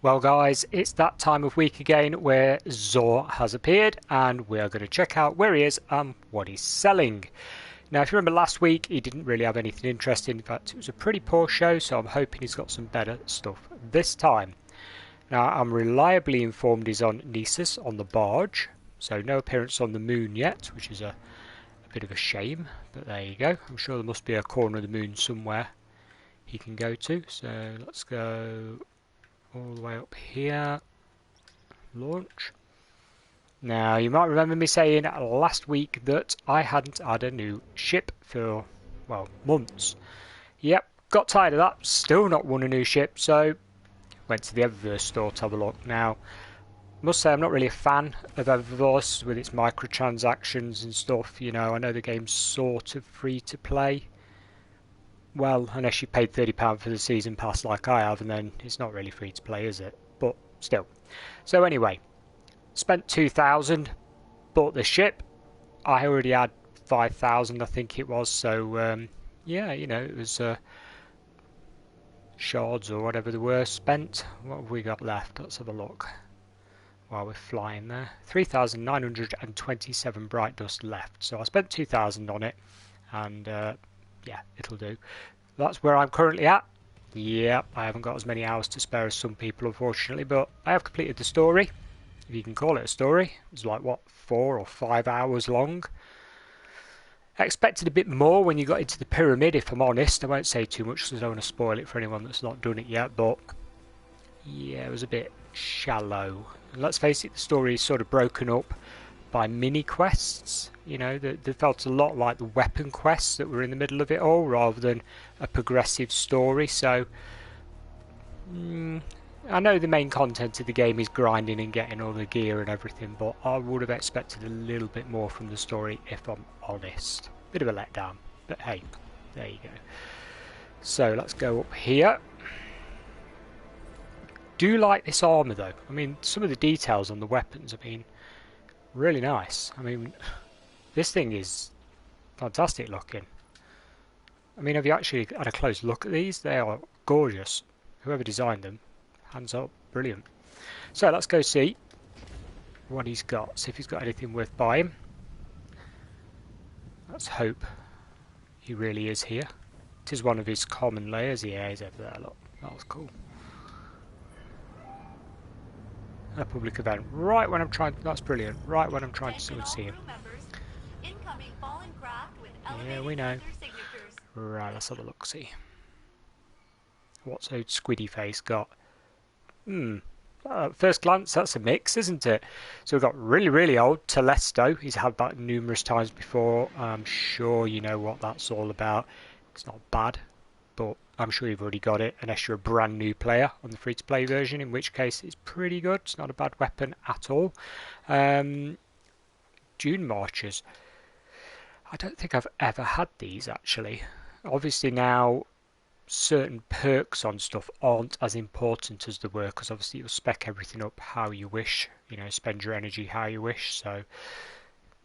Well guys, it's that time of week again where Zor has appeared and we are going to check out where he is and what he's selling. Now if you remember last week he didn't really have anything interesting, in fact it was a pretty poor show, so I'm hoping he's got some better stuff this time. Now I'm reliably informed he's on Nessus on the barge, so no appearance on the moon yet, which is a bit of a shame, but there you go. I'm sure there must be a corner of the moon somewhere he can go to, so let's go all the way up here. Launch. Now you might remember me saying last week that I hadn't had a new ship for, well, months. Yep, got tired of that, still not won a new ship, so went to the Eververse store to have a look. Now must say I'm not really a fan of Eververse with its microtransactions and stuff. You know, I know the game's sort of free to play. Well, unless you paid £30 for the season pass like I have, and then it's not really free to play, is it? But still. So anyway, spent 2,000, bought the ship. I already had 5,000, I think it was. So yeah, you know, it was shards or whatever they were spent. What have we got left? Let's have a look while we're flying there. 3,927 bright dust left. So I spent 2,000 on it, and yeah, it'll do. That's where I'm currently at. Yeah, I haven't got as many hours to spare as some people, unfortunately, but I have completed the story, if you can call it a story. It's like, what, 4 or 5 hours long? I expected a bit more when you got into the pyramid, if I'm honest. I won't say too much because I don't want to spoil it for anyone that's not done it yet, but yeah, it was a bit shallow. And let's face it, the story is sort of broken up by mini quests. You know, they felt a lot like the weapon quests that were in the middle of it all, rather than a progressive story. So I know the main content of the game is grinding and getting all the gear and everything, but I would have expected a little bit more from the story, if I'm honest. Bit of a letdown, but hey, there you go. So let's go up here. Do like this armour though. I mean, some of the details on the weapons have been really nice. I mean, this thing is fantastic looking. I mean, have you actually had a close look at these? They are gorgeous. Whoever designed them, hands up, brilliant. So let's go see what he's got. See if he's got anything worth buying. Let's hope he really is here. It is one of his common layers. Yeah, he's over there. Look, that was cool. A public event. Right when I'm trying. That's brilliant. Right when I'm trying to see him. Yeah, we know. Right, let's have a look. See. What's old Squiddy Face got? First glance, that's a mix, isn't it? So we've got really, really old Telesto. He's had that numerous times before. I'm sure you know what that's all about. It's not bad, but I'm sure you've already got it, unless you're a brand new player on the free-to-play version, in which case it's pretty good. It's not a bad weapon at all. Dune Marchers. I don't think I've ever had these, actually. Obviously now certain perks on stuff aren't as important as they were, because obviously you'll spec everything up how you wish, you know, spend your energy how you wish. So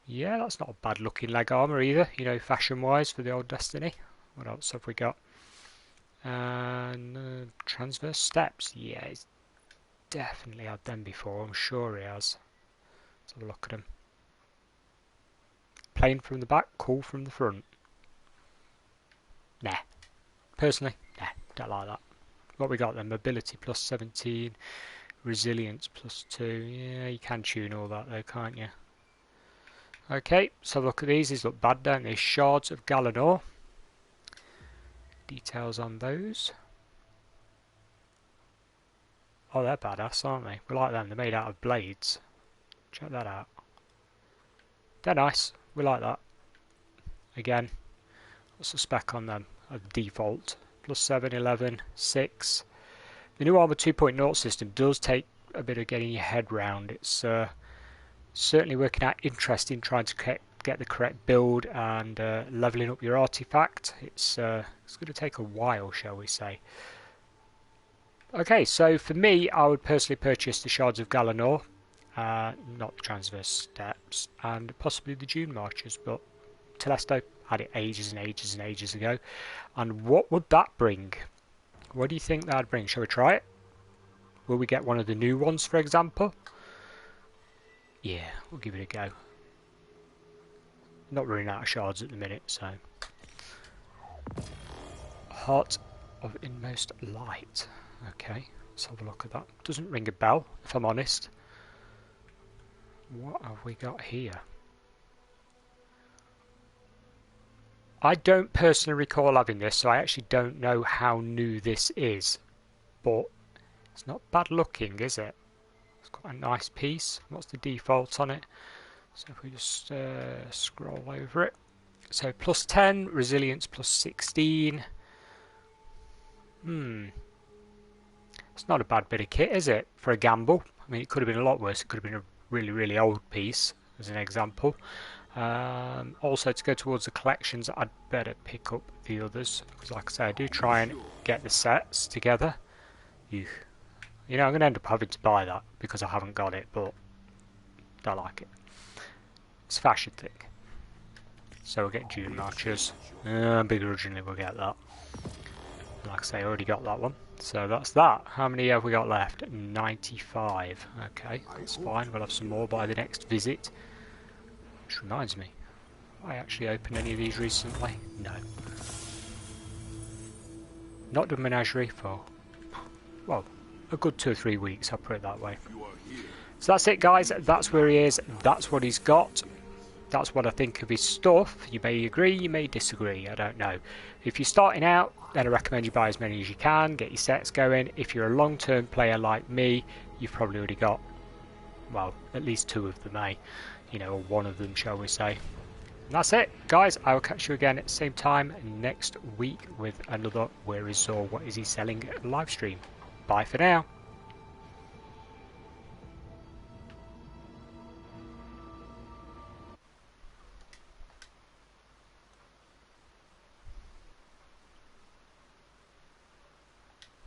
yeah, that's not a bad looking leg armor either, you know, fashion wise for the old Destiny. What else have we got? And transverse steps. Yeah, he's definitely had them before, I'm sure he has. Let's have a look at him. Plain from the back, cool from the front. Nah. Personally, nah, don't like that. What we got then? Mobility plus 17, resilience plus 2. Yeah, you can tune all that though, can't you? Okay, so look at these. These look bad, don't they? Shards of Galanor. Details on those. Oh, they're badass, aren't they? We like them. They're made out of blades. Check that out. They're nice. We like that. Again, what's the spec on them? A default. Plus 7, 11, 6. The new Armour 2.0 system does take a bit of getting your head round. It's certainly working out interesting trying to get the correct build and levelling up your artifact. It's going to take a while, shall we say. Okay, so for me, I would personally purchase the Shards of Galanor, not the Transverse Steps, and possibly the Dune Marchers, but Telesto had it ages and ages and ages ago. And what would that bring? What do you think that'd bring? Shall we try it? Will we get one of the new ones, for example? Yeah, we'll give it a go. Not running out of shards at the minute, so. Heart of Inmost Light. Okay, let's have a look at that. Doesn't ring a bell, if I'm honest. What have we got here? I don't personally recall having this, so I actually don't know how new this is. But it's not bad looking, is it? It's quite a nice piece. What's the default on it? So if we just scroll over it. So plus 10, resilience plus 16. It's not a bad bit of kit, is it, for a gamble? I mean, it could have been a lot worse. It could have been a really, really old piece, as an example. Also, to go towards the collections, I'd better pick up the others, because like I say, I do try and get the sets together. You know, I'm going to end up having to buy that, because I haven't got it, but I like it. It's a fashion thing. So we'll get June Archers. Begrudgingly we'll get that. Like I say, I already got that one. So that's that. How many have we got left? 95. Okay, that's fine. We'll have some more by the next visit. Which reminds me, have I actually opened any of these recently? No. Not done Menagerie for, well, a good 2 or 3 weeks, I'll put it that way. So that's it, guys. That's where he is. That's what he's got. That's what I think of his stuff. You may agree, you may disagree, I don't know. If you're starting out, then I recommend you buy as many as you can, get your sets going. If you're a long-term player like me, you've probably already got, well, at least 2 of them, you know, or 1 of them, shall we say. And that's it, guys. I will catch you again at the same time next week with another Where Is Zor, What Is He Selling live stream. Bye for now.